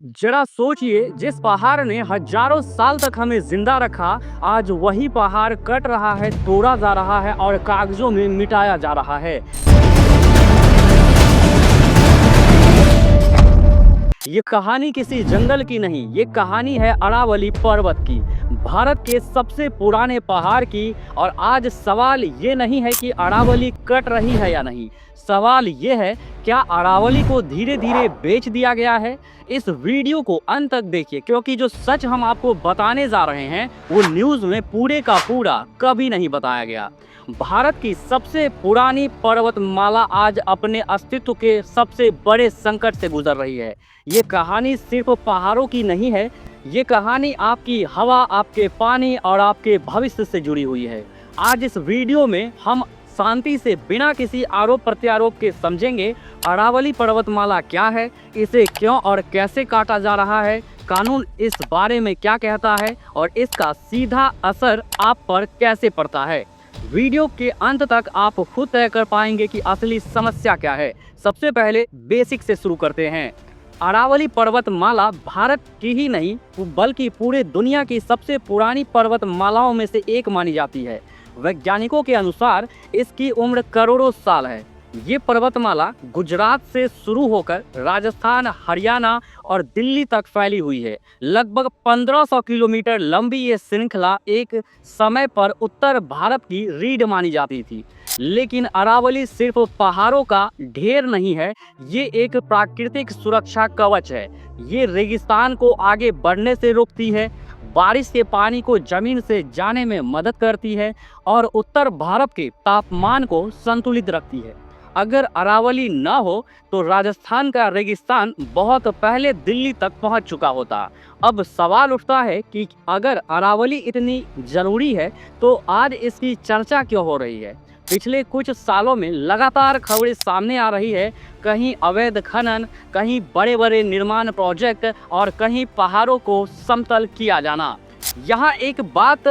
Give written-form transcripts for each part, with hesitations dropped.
जरा सोचिए, जिस पहाड़ ने हजारों साल तक हमें जिंदा रखा, आज वही पहाड़ कट रहा है, तोड़ा जा रहा है और कागजों में मिटाया जा रहा है। ये कहानी किसी जंगल की नहीं, ये कहानी है अरावली पर्वत की, भारत के सबसे पुराने पहाड़ की। और आज सवाल ये नहीं है कि अरावली कट रही है या नहीं, सवाल ये है, क्या अरावली को धीरे धीरे बेच दिया गया है। इस वीडियो को अंत तक देखिए, क्योंकि जो सच हम आपको बताने जा रहे हैं वो न्यूज़ में पूरे का पूरा कभी नहीं बताया गया। भारत की सबसे पुरानी पर्वतमाला आज अपने अस्तित्व के सबसे बड़े संकट से गुजर रही है। ये कहानी सिर्फ पहाड़ों की नहीं है, ये कहानी आपकी हवा, आपके पानी और आपके भविष्य से जुड़ी हुई है। आज इस वीडियो में हम शांति से बिना किसी आरोप प्रत्यारोप के समझेंगे अरावली पर्वतमाला क्या है, इसे क्यों और कैसे काटा जा रहा है, कानून इस बारे में क्या कहता है और इसका सीधा असर आप पर कैसे पड़ता है। वीडियो के अंत तक आप खुद तय कर पाएंगे कि असली समस्या क्या है। सबसे पहले बेसिक से शुरू करते हैं। अरावली पर्वतमाला भारत की ही नहीं बल्कि पूरे दुनिया की सबसे पुरानी पर्वतमालाओं में से एक मानी जाती है। वैज्ञानिकों के अनुसार इसकी उम्र करोड़ों साल है। ये पर्वतमाला गुजरात से शुरू होकर राजस्थान, हरियाणा और दिल्ली तक फैली हुई है। लगभग 1500 किलोमीटर लंबी ये श्रृंखला एक समय पर उत्तर भारत की रीढ़ मानी जाती थी। लेकिन अरावली सिर्फ पहाड़ों का ढेर नहीं है, ये एक प्राकृतिक सुरक्षा कवच है। ये रेगिस्तान को आगे बढ़ने से रोकती है, बारिश के पानी को जमीन से जाने में मदद करती है और उत्तर भारत के तापमान को संतुलित रखती है। अगर अरावली न हो तो राजस्थान का रेगिस्तान बहुत पहले दिल्ली तक पहुंच चुका होता। अब सवाल उठता है कि अगर अरावली इतनी जरूरी है तो आज इसकी चर्चा क्यों हो रही है। पिछले कुछ सालों में लगातार खबरें सामने आ रही है, कहीं अवैध खनन, कहीं बड़े बड़े निर्माण प्रोजेक्ट और कहीं पहाड़ों को समतल किया जाना। यहाँ एक बात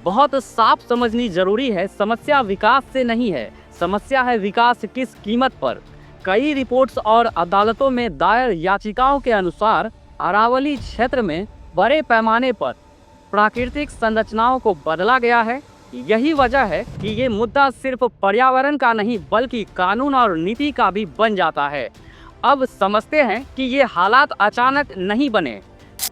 बहुत साफ समझनी जरूरी है, समस्या विकास से नहीं है, समस्या है विकास किस कीमत पर। कई रिपोर्ट्स और अदालतों में दायर याचिकाओं के अनुसार अरावली क्षेत्र में बड़े पैमाने पर प्राकृतिक संरचनाओं को बदला गया है। यही वजह है कि ये मुद्दा सिर्फ पर्यावरण का नहीं बल्कि कानून और नीति का भी बन जाता है। अब समझते हैं कि ये हालात अचानक नहीं बने।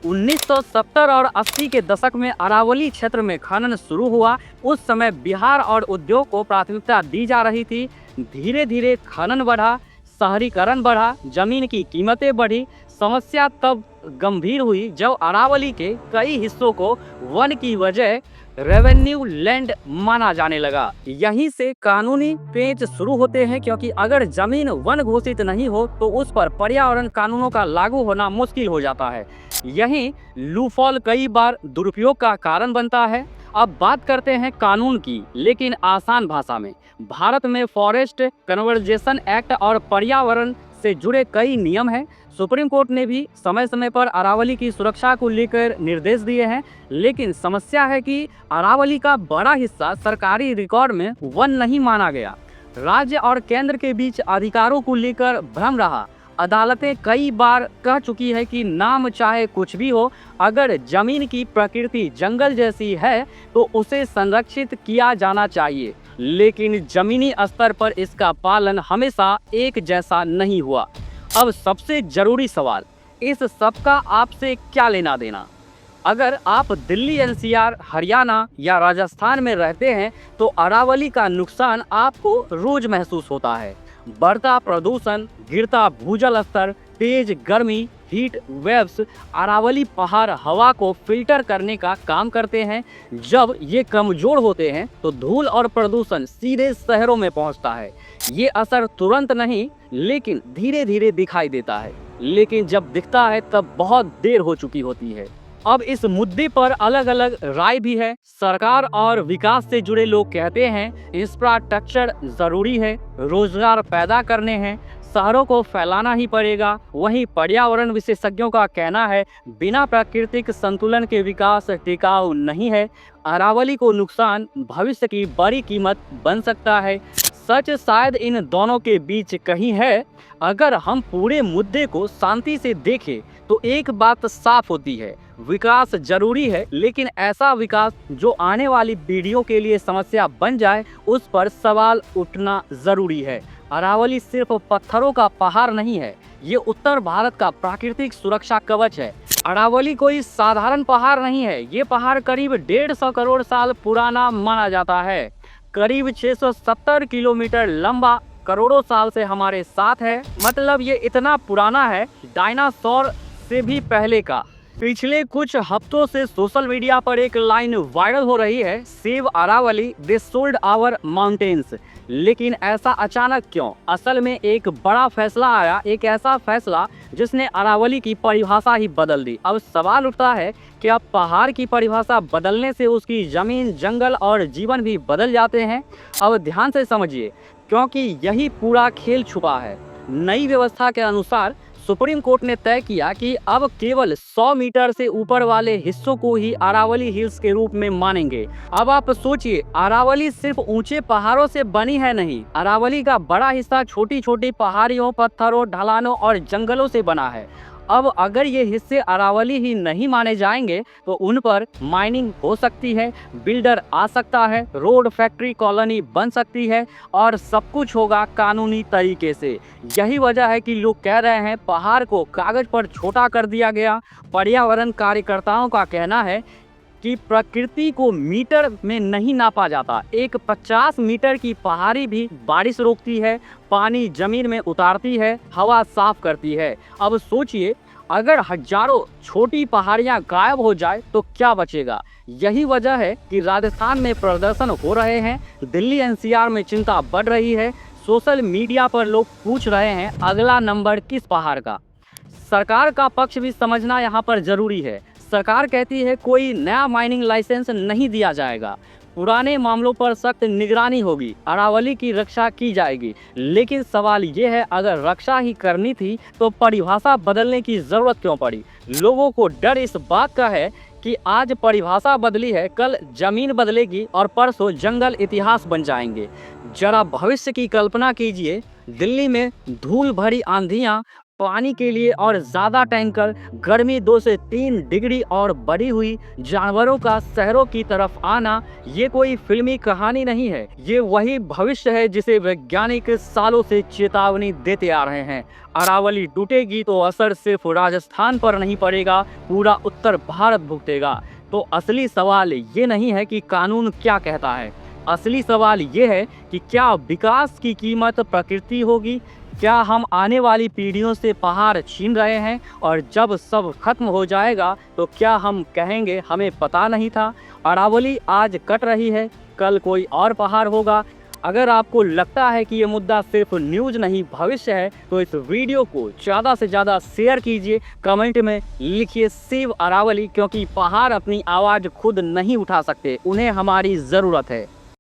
1970 और 80 के दशक में अरावली क्षेत्र में खनन शुरू हुआ। उस समय बिहार और उद्योग को प्राथमिकता दी जा रही थी। धीरे धीरे खनन बढ़ा, शहरीकरण बढ़ा, जमीन की कीमतें बढ़ी। समस्या तब गंभीर हुई जब अरावली के कई हिस्सों को वन की वजह रेवेन्यू लैंड माना जाने लगा। यहीं से कानूनी पेच शुरू होते हैं, क्योंकि अगर जमीन वन घोषित नहीं हो तो उस पर पर्यावरण कानूनों का लागू होना मुश्किल हो जाता है। यहीं लूफॉल कई बार दुरुपयोग का कारण बनता है। अब बात करते हैं कानून की, लेकिन आसान भाषा में। भारत में फॉरेस्ट कन्वर्जेशन एक्ट और पर्यावरण से जुड़े कई नियम हैं। सुप्रीम कोर्ट ने भी समय समय पर अरावली की सुरक्षा को लेकर निर्देश दिए हैं। लेकिन समस्या है कि अरावली का बड़ा हिस्सा सरकारी रिकॉर्ड में वन नहीं माना गया। राज्य और केंद्र के बीच अधिकारों को लेकर भ्रम रहा। अदालतें कई बार कह चुकी है कि नाम चाहे कुछ भी हो, अगर जमीन की प्रकृति जंगल जैसी है तो उसे संरक्षित किया जाना चाहिए। लेकिन जमीनी स्तर पर इसका पालन हमेशा एक जैसा नहीं हुआ। अब सबसे जरूरी सवाल, इस सब का आपसे क्या लेना देना। अगर आप दिल्ली, एनसीआर, हरियाणा या राजस्थान में रहते हैं तो अरावली का नुकसान आपको रोज महसूस होता है। बढ़ता प्रदूषण, गिरता भूजल स्तर, तेज गर्मी, हीट वेव्स। अरावली पहाड़ हवा को फिल्टर करने का काम करते हैं। जब ये कमजोर होते हैं तो धूल और प्रदूषण सीधे शहरों में पहुंचता है। ये असर तुरंत नहीं लेकिन धीरे धीरे दिखाई देता है, लेकिन जब दिखता है तब बहुत देर हो चुकी होती है। अब इस मुद्दे पर अलग अलग राय भी है। सरकार और विकास से जुड़े लोग कहते हैं इंफ्रास्ट्रक्चर जरूरी है, रोजगार पैदा करने हैं, शहरों को फैलाना ही पड़ेगा। वहीं पर्यावरण विशेषज्ञों का कहना है बिना प्राकृतिक संतुलन के विकास टिकाऊ नहीं है। अरावली को नुकसान भविष्य की बड़ी कीमत बन सकता है। सच शायद इन दोनों के बीच कहीं है। अगर हम पूरे मुद्दे को शांति से देखें तो एक बात साफ होती है, विकास जरूरी है, लेकिन ऐसा विकास जो आने वाली पीढ़ियों के लिए समस्या बन जाए, उस पर सवाल उठना जरूरी है। अरावली सिर्फ पत्थरों का पहाड़ नहीं है, ये उत्तर भारत का प्राकृतिक सुरक्षा कवच है। अरावली कोई साधारण पहाड़ नहीं है, ये पहाड़ करीब 150 करोड़ साल पुराना माना जाता है। करीब 670 किलोमीटर लंबा, करोड़ों साल से हमारे साथ है। मतलब ये इतना पुराना है, डायनासोर से भी पहले का। पिछले कुछ हफ्तों से सोशल मीडिया पर एक लाइन वायरल हो रही है, save Aravali, they sold our mountains. लेकिन ऐसा अचानक क्यों? असल में एक बड़ा फैसला आया, एक ऐसा फैसला जिसने अरावली की परिभाषा ही बदल दी। अब सवाल उठता है कि अब पहाड़ की परिभाषा बदलने से उसकी जमीन, जंगल और जीवन भी बदल जाते हैं। अब ध्यान से समझिए, क्योंकि यही पूरा खेल छुपा है। नई व्यवस्था के अनुसार सुप्रीम कोर्ट ने तय किया कि अब केवल 100 मीटर से ऊपर वाले हिस्सों को ही अरावली हिल्स के रूप में मानेंगे। अब आप सोचिए, अरावली सिर्फ ऊंचे पहाड़ों से बनी है नहीं, अरावली का बड़ा हिस्सा छोटी छोटी पहाड़ियों, पत्थरों, ढलानों और जंगलों से बना है। अब अगर ये हिस्से अरावली ही नहीं माने जाएंगे तो उन पर माइनिंग हो सकती है, बिल्डर आ सकता है, रोड, फैक्ट्री, कॉलोनी बन सकती है और सब कुछ होगा कानूनी तरीके से। यही वजह है कि लोग कह रहे हैं पहाड़ को कागज पर छोटा कर दिया गया। पर्यावरण कार्यकर्ताओं का कहना है कि प्रकृति को मीटर में नहीं नापा जाता। एक 50 मीटर की पहाड़ी भी बारिश रोकती है, पानी जमीन में उतारती है, हवा साफ करती है। अब सोचिए, अगर हजारों छोटी पहाड़ियां गायब हो जाए तो क्या बचेगा? यही वजह है कि राजस्थान में प्रदर्शन हो रहे हैं, दिल्ली एनसीआर में चिंता बढ़ रही है, सोशल मीडिया पर लोग पूछ रहे हैं अगला नंबर किस पहाड़ का। सरकार का पक्ष भी समझना यहाँ पर जरूरी है। सरकार कहती है कोई नया माइनिंग लाइसेंस नहीं दिया जाएगा, पुराने मामलों पर सख्त निगरानी होगी, अरावली की रक्षा की जाएगी। लेकिन सवाल ये है, अगर रक्षा ही करनी थी तो परिभाषा बदलने की जरूरत क्यों पड़ी? लोगों को डर इस बात का है कि आज परिभाषा बदली है, कल जमीन बदलेगी और परसों जंगल इतिहास बन जाएंगे। जरा भविष्य की कल्पना कीजिए, दिल्ली में धूल भरी आंधियां, पानी के लिए और ज़्यादा टैंकर, गर्मी 2 से 3 डिग्री और बढ़ी हुई जानवरों का शहरों की तरफ आना। ये कोई फिल्मी कहानी नहीं है, ये वही भविष्य है जिसे वैज्ञानिक सालों से चेतावनी देते आ रहे हैं। अरावली टूटेगी तो असर सिर्फ राजस्थान पर नहीं पड़ेगा, पूरा उत्तर भारत भुगतेगा। तो असली सवाल ये नहीं है कि कानून क्या कहता है, असली सवाल ये है कि क्या विकास की कीमत प्रकृति होगी? क्या हम आने वाली पीढ़ियों से पहाड़ छीन रहे हैं और जब सब खत्म हो जाएगा तो क्या हम कहेंगे हमें पता नहीं था? अरावली आज कट रही है, कल कोई और पहाड़ होगा। अगर आपको लगता है कि ये मुद्दा सिर्फ न्यूज़ नहीं भविष्य है तो इस वीडियो को ज़्यादा से ज़्यादा शेयर कीजिए, कमेंट में लिखिए सेव अरावली, क्योंकि पहाड़ अपनी आवाज़ खुद नहीं उठा सकते, उन्हें हमारी ज़रूरत है।